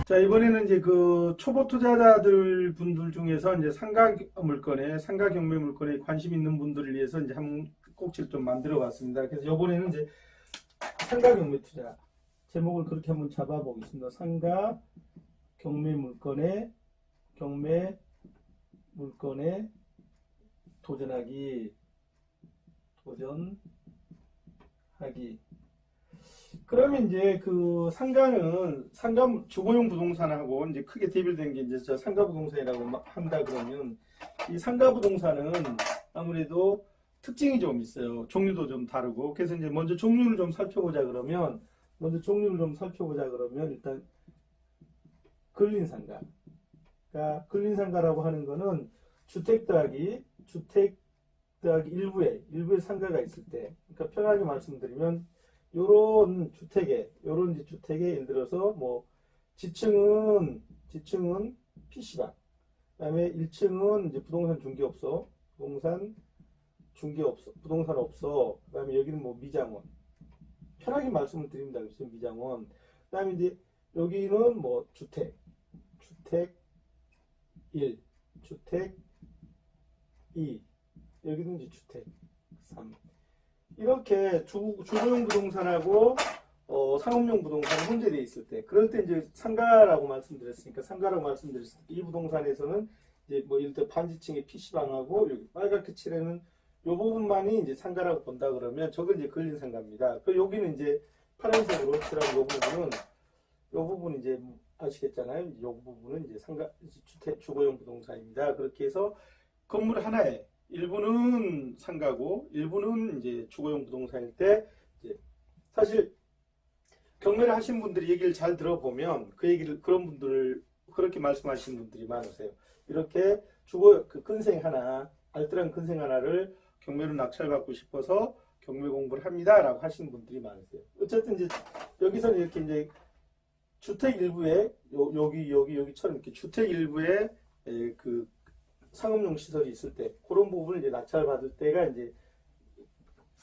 자, 이번에는 이제 그 초보 투자자들 분들 중에서 이제 상가 경매 물건에 관심 있는 분들을 위해서 이제 한 꼭지를 좀 만들어 봤습니다. 그래서 이번에는 이제 상가 경매 투자 제목을 그렇게 한번 잡아 보겠습니다. 상가 경매 물건에 도전하기. 그러면 이제 그 상가 주거용 부동산하고 이제 크게 대별된 게 이제 저 상가 부동산이라고 한다 그러면 이 상가 부동산은 아무래도 특징이 좀 있어요. 종류도 좀 다르고. 그래서 이제 먼저 종류를 좀 살펴보자 그러면 일단 근린상가. 그러니까 근린상가라고 하는 거는 주택 더하기 일부에 상가가 있을 때, 그러니까 편하게 말씀드리면 요런 주택에 예를 들어서 뭐 지층은 PC방, 그다음에 1층은 이제 부동산 중개업소, 그다음에 여기는 뭐 미장원, 편하게 말씀을 드립니다. 그래서 미장원, 그다음에 이제 여기는 뭐 주택 1, 주택 2, 여기는 이제 주택 3. 이렇게 주거용 부동산하고 상업용 부동산이 혼재되어 있을 때, 그럴 때 이제 상가라고 말씀드렸을 때 이 부동산에서는 이제 뭐 예를 들어 반지층의 PC방하고 여기 빨갛게 칠해는 요 부분만이 이제 상가라고 본다 그러면 저건 이제 근린상가입니다. 그 여기는 이제 파란색으로 칠한 요 부분 이제 아시겠잖아요. 요 부분은 이제 주거용 부동산입니다. 그렇게 해서 건물 하나에 일부는 상가고 일부는 이제 주거용 부동산일 때, 이제 사실 경매를 하신 분들이 얘기를 잘 들어보면 그런 분들 그렇게 말씀하시는 분들이 많으세요. 이렇게 알뜰한 근생 하나를 경매로 낙찰받고 싶어서 경매 공부를 합니다라고 하시는 분들이 많으세요. 어쨌든 이제 여기서는 이렇게 이제 주택 일부에 여기처럼 이렇게 주택 일부에 그 상업용 시설이 있을 때 그런 부분을 이제 낙찰받을 때가 이제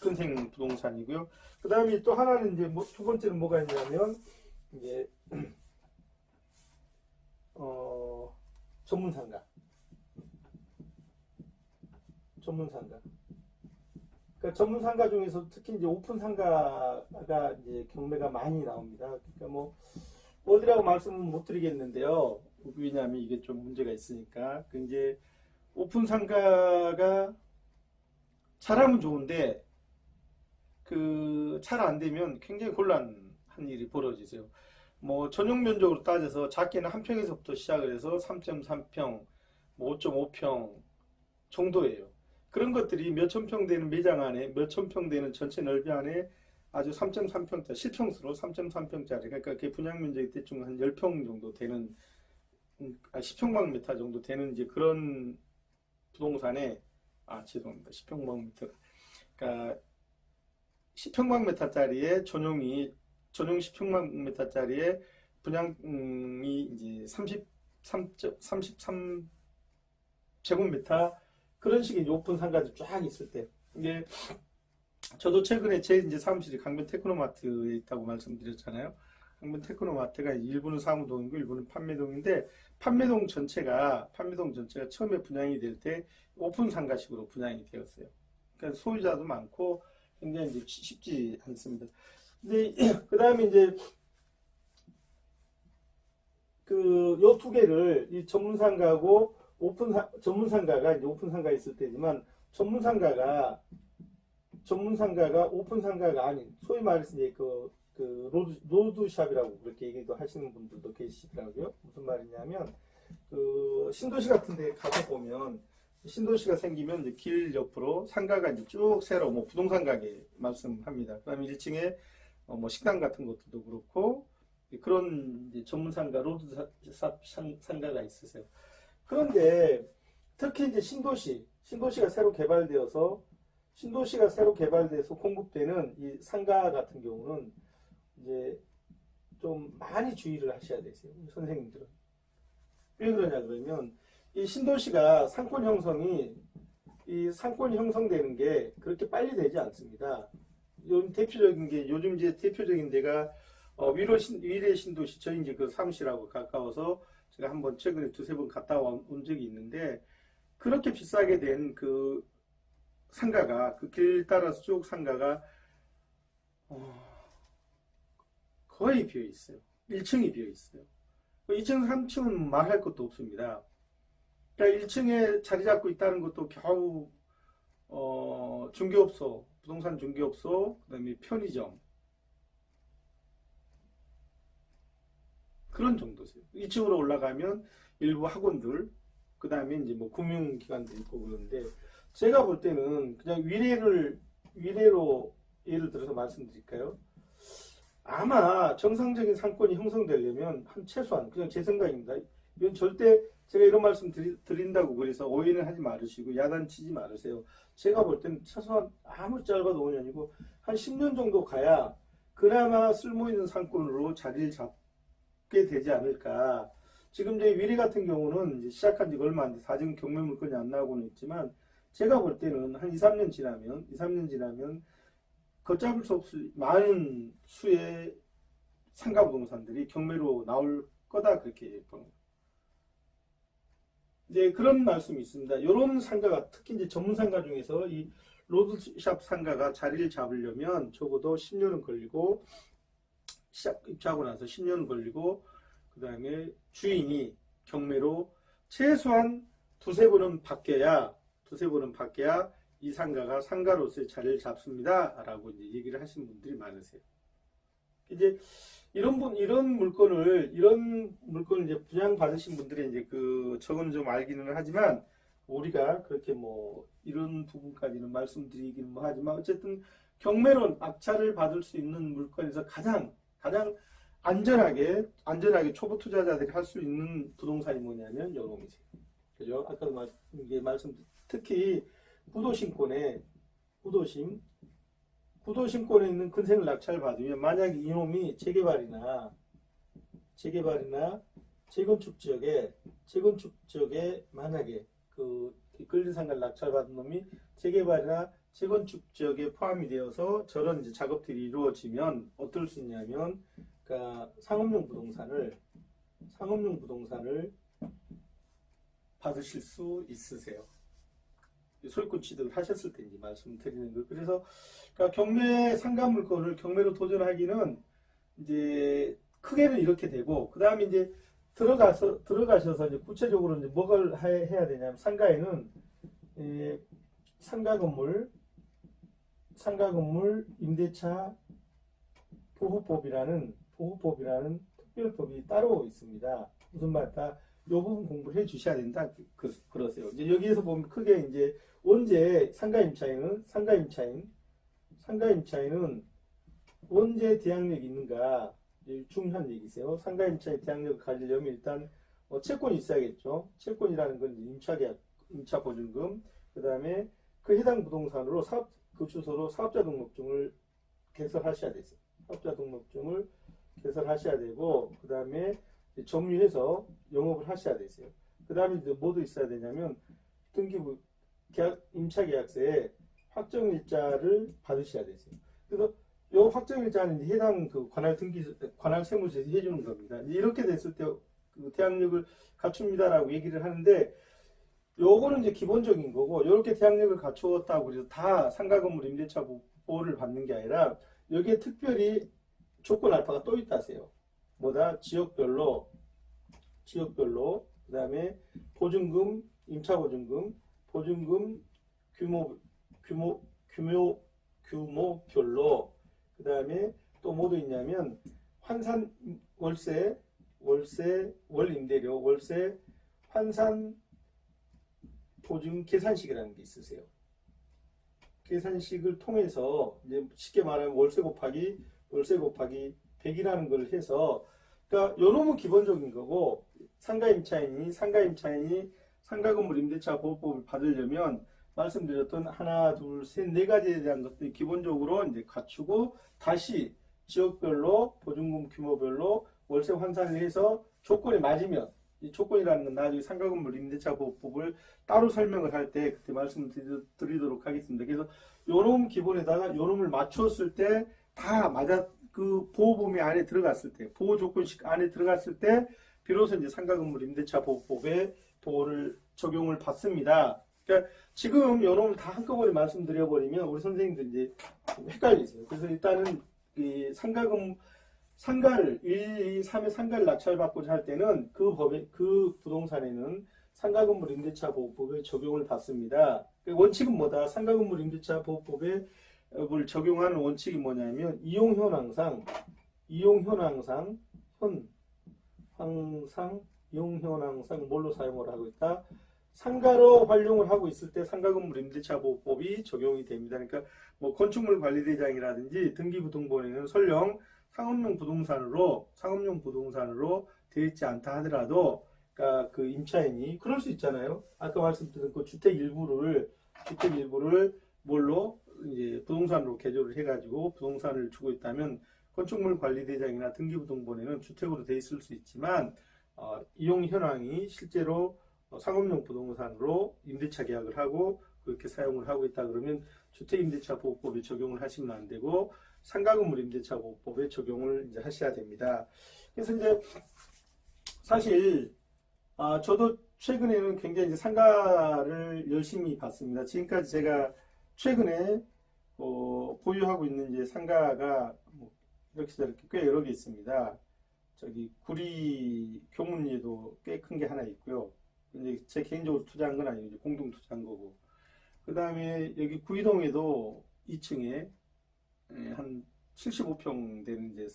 근생 부동산이고요. 그 다음에 또 하나는 이제 두 번째는 뭐가 있냐면 이제 전문상가. 그러니까 전문상가 중에서 특히 이제 오픈상가가 이제 경매가 많이 나옵니다. 그러니까 뭐 어디라고 말씀은 못 드리겠는데요. 왜냐하면 이게 좀 문제가 있으니까. 그 이제 오픈 상가가 잘하면 좋은데 그 잘 안 되면 굉장히 곤란한 일이 벌어지세요. 뭐 전용 면적으로 따져서 작게는 한 평에서부터 시작을 해서 3.3평, 뭐 5.5평 정도예요. 그런 것들이 몇천 평 되는 매장 안에, 몇천 평 되는 전체 넓이 안에 아주 3.3평짜리, 실평수로 3.3평짜리, 그러니까 그게 분양 면적이 대충 한 10평 정도 되는, 10평방미터 정도 되는 이제 그런 부동산에, 죄송합니다. 10평방미터. 그러니까 10평방미터짜리의 전용 10평방미터짜리의 분양이 이제 33제곱미터 그런 식의 오픈 상가들 쫙 있을 때, 이게 저도 최근에 제 이제 사무실이 강변 테크노마트에 있다고 말씀드렸잖아요. 강변 테크노마트가 일부는 사무동이고 일부는 판매동인데 판매동 전체가 처음에 분양이 될 때 오픈 상가식으로 분양이 되었어요. 그러니까 소유자도 많고 굉장히 이제 쉽지 않습니다. 근데 그 다음에 이제 그 요 두 개를 이 전문상가하고 전문상가가 이제 오픈상가 있을 때지만 전문상가가 오픈상가가 아닌, 소위 말해서 이제 그 로드샵이라고 그렇게 얘기도 하시는 분들도 계시더라고요. 무슨 말이냐면 그 신도시 같은 데 가서 보면 신도시가 생기면 이제 길 옆으로 상가가 이제 쭉 새로 뭐 부동산 가게 말씀합니다. 그다음에 1층에 뭐 식당 같은 것들도 그렇고 그런 이제 전문상가 로드샵 상가가 있으세요. 그런데 특히 이제 신도시가 새로 개발돼서 공급되는 이 상가 같은 경우는 이제 좀 많이 주의를 하셔야 되세요. 선생님들은. 왜 그러냐 그러면 이 신도시가 상권이 형성되는 게 그렇게 빨리 되지 않습니다. 요즘 이제 대표적인 데가 위례 신도시 저희 이제 그 사무실하고 가까워서 제가 한번 최근에 두세 번 갔다 온 적이 있는데 그렇게 비싸게 된 그 상가가 그 길 따라서 쭉 상가가 거의 비어 있어요. 1층이 비어 있어요. 2층, 3층은 말할 것도 없습니다. 그러니까 1층에 자리 잡고 있다는 것도 겨우 중개업소, 부동산 중개업소, 그다음에 편의점 그런 정도세요. 2층으로 올라가면 일부 학원들, 그 다음에 이제 뭐 금융기관도 있고 그러는데 제가 볼 때는 그냥 위례로 예를 들어서 말씀드릴까요? 아마 정상적인 상권이 형성되려면 한 최소한 그냥 제 생각입니다. 이건 절대 제가 이런 말씀 드린다고 그래서 오해는 하지 말으시고 야단치지 말으세요. 제가 볼 때는 최소한 아무리 짧아도 5년이고 한 10년 정도 가야 그나마 쓸모있는 상권으로 자리를 잡게 되지 않을까. 지금 이제 위례 같은 경우는 이제 시작한 지가 얼마 안 돼 사정 경매 물건이 안 나오고는 있지만 제가 볼 때는 한 2, 3년 지나면 걷잡을 수 없을 많은 수의 상가 부동산들이 경매로 나올 거다 그렇게 보는. 이제 그런 말씀이 있습니다. 이런 상가가 특히 이제 전문 상가 중에서 이 로드샵 상가가 자리를 잡으려면 적어도 10년은 걸리고 입주하고 나서 10년은 걸리고 그 다음에 주인이 경매로 최소한 두세 번은 바뀌어야 이 상가가 상가로서의 자리를 잡습니다. 라고 이제 얘기를 하시는 분들이 많으세요. 이제 이런 물건을 이제 분양 받으신 분들이 이제 저건 좀 알기는 하지만 우리가 그렇게 뭐 이런 부분까지는 말씀드리기는 뭐 하지만 어쨌든 경매로 낙찰을 받을 수 있는 물건에서 가장 안전하게 초보 투자자들이 할 수 있는 부동산이 뭐냐면 요놈이세요. 그죠? 아까 말씀 특히 구도심권에 있는 근생을 낙찰 받으면 만약에 이놈이 재개발이나 재건축 지역에 만약에 그 근린상가를 낙찰 받은 놈이 재개발이나 재건축 지역에 포함이 되어서 저런 이제 작업들이 이루어지면 어떨 수 있냐면 그러니까 상업용 부동산을 받으실 수 있으세요. 소유권 취득을 하셨을 때 이제 말씀드리는 거예요. 그래서 그러니까 경매 상가 물건을 경매로 도전하기는 이제 크게는 이렇게 되고 그 다음에 이제 들어가셔서 이제 구체적으로 이제 뭐를 해야 되냐면 상가에는 상가 건물 임대차 보호법이라는 특별법이 따로 있습니다. 무슨 말이다? 요 부분 공부를 해 주셔야 된다. 그러세요. 이제 여기에서 보면 크게 이제 언제 상가 임차인은 언제 대항력이 있는가 중요한 얘기세요. 상가 임차인 대항력을 가지려면 일단 채권이 있어야겠죠. 채권이라는 건 임차계약, 임차보증금, 그 다음에 그 해당 부동산으로 그 주소로 사업자 등록증을 개설하셔야 되세요. 사업자 등록증을 개설하셔야 되고 그 다음에 점유해서 영업을 하셔야 되세요. 그 다음에 이제 뭐도 있어야 되냐면 등기부 임차계약서에 확정일자를 받으셔야 되세요. 그래서 요 확정일자는 이제 해당 관할 세무서에서 해주는 겁니다. 이렇게 됐을 때 그 대항력을 갖춥니다라고 얘기를 하는데 요거는 이제 기본적인 거고 이렇게 대항력을 갖추었다고 그래서 다 상가 건물 임대차 보호를 받는 게 아니라 여기에 특별히 조건 알파가 또 있다세요. 뭐다? 지역별로 그 다음에 보증금, 임차보증금, 보증금 규모별로 그 다음에 또 뭐도 있냐면 환산 월세, 월임대료, 월세, 환산 보증 계산식이라는 게 있으세요. 계산식을 통해서 이제 쉽게 말하면 월세 곱하기 100이라는 걸 해서 그러니까 요놈은 기본적인 거고 상가 임차인이 상가 건물 임대차 보호법을 받으려면 말씀드렸던 하나, 둘, 셋, 네 가지에 대한 것들이 기본적으로 이제 갖추고 다시 지역별로 보증금 규모별로 월세 환산을 해서 조건이 맞으면 이 조건이라는 건 나중에 상가 건물 임대차 보호법을 따로 설명을 할 때 그때 말씀드리도록 하겠습니다. 그래서 요놈 기본에다가 요놈을 맞췄을 때 다 그 보호 범위 안에 들어갔을 때, 보호 조건식 안에 들어갔을 때 비로소 이제 상가 건물 임대차 보호법의 보호를 적용을 받습니다. 그러니까 지금 요놈을 다 한꺼번에 말씀드려버리면 우리 선생님들 이제 좀 헷갈리세요. 그래서 일단은 이 상가를 1, 2, 3의 상가를 낙찰받고자 할 때는 그 부동산에는 상가 건물 임대차 보호법에 적용을 받습니다. 원칙은 뭐다? 상가 건물 임대차 보호법에 적용하는 원칙이 뭐냐면 이용 현황상 뭘로 사용을 하고 있다? 상가로 활용을 하고 있을 때 상가 건물 임대차 보호법이 적용이 됩니다. 그러니까 뭐 건축물 관리대장이라든지 등기부등본에는 설령 상업용 부동산으로 되어 있지 않다 하더라도, 그러니까 그 임차인이 그럴 수 있잖아요. 아까 말씀드린 그 주택 일부를 뭘로 이제 부동산으로 개조를 해가지고 부동산을 주고 있다면 건축물 관리대장이나 등기부등본에는 주택으로 되어 있을 수 있지만 이용 현황이 실제로 상업용 부동산으로 임대차 계약을 하고 그렇게 사용을 하고 있다 그러면 주택임대차 보호법에 적용을 하시면 안 되고 상가 건물 임대차 보호법에 적용을 이제 하셔야 됩니다. 그래서 이제 사실 저도 최근에는 굉장히 이제 상가를 열심히 봤습니다. 지금까지 제가 최근에 보유하고 있는 이제 상가가 뭐 이렇게 저렇게 꽤 여러 개 있습니다. 저기 구리 교문리에도 꽤 큰 게 하나 있고요. 이제 제 개인적으로 투자한 건 아니고 공동 투자한 거고. 그 다음에 여기 구이동에도 2층에 한 75평 되는 이제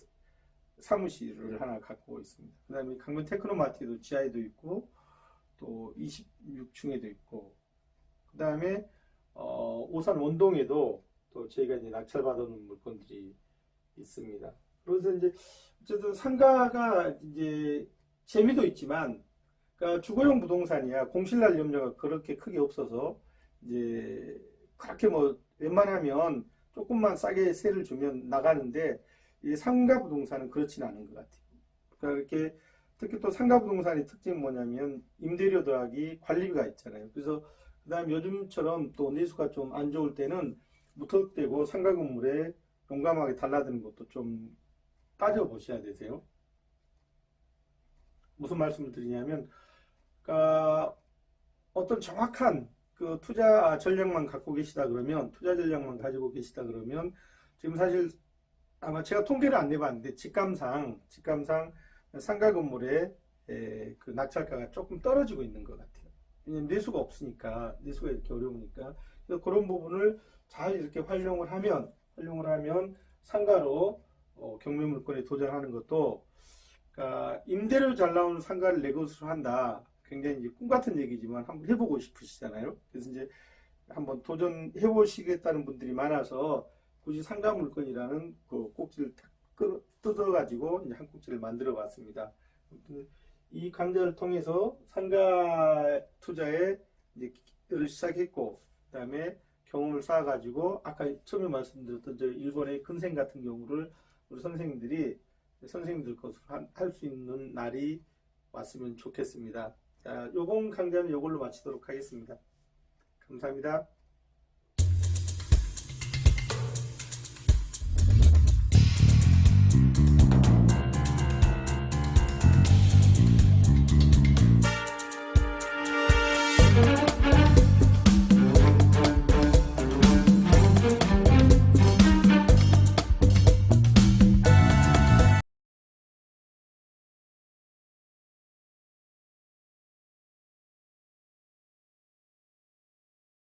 사무실을 하나 갖고 있습니다. 그 다음에 강변 테크노마트에도 지하에도 있고 또 26층에도 있고, 그 다음에 오산 원동에도 또 저희가 이제 낙찰받은 물건들이 있습니다. 그래서 이제 어쨌든 상가가 이제 재미도 있지만, 그러니까 주거용 부동산이야 공실날 염려가 그렇게 크게 없어서 이제 그렇게 뭐 웬만하면 조금만 싸게 세를 주면 나가는데, 이 상가 부동산은 그렇지는 않은 것 같아요. 그러니까 이렇게 특히 또 상가 부동산의 특징은 뭐냐면 임대료 더하기 관리비가 있잖아요. 그래서 그다음 요즘처럼 또 내수가 좀 안 좋을 때는 무턱대고 상가 건물에 용감하게 달라드는 것도 좀 따져보셔야 되세요. 무슨 말씀을 드리냐면, 그러니까 어떤 정확한 그 투자 전략만 갖고 계시다 그러면, 투자 전략만 가지고 계시다 그러면, 지금 사실 아마 제가 통계를 안 내봤는데 직감상 상가 건물의 그 낙찰가가 조금 떨어지고 있는 것 같아요. 왜냐면 내수가 없으니까, 내수가 이렇게 어려우니까. 그래서 그런 부분을 잘 이렇게 활용을 하면 상가로 경매 물건에 도전하는 것도, 그러니까 임대료 잘 나오는 상가를 내 것으로 한다. 굉장히 이제 꿈 같은 얘기지만 한번 해보고 싶으시잖아요. 그래서 이제 한번 도전해 보시겠다는 분들이 많아서 굳이 상가 물건이라는 그 꼭지를 뜯어가지고 이제 한 꼭지를 만들어 봤습니다. 이 강좌를 통해서 상가 투자에 이제를 시작했고, 그 다음에 경험을 쌓아가지고 아까 처음에 말씀드렸던 저 일본의 근생 같은 경우를 우리 선생님들 것으로 할 수 있는 날이 왔으면 좋겠습니다. 자, 요번 강좌는 이걸로 마치도록 하겠습니다. 감사합니다.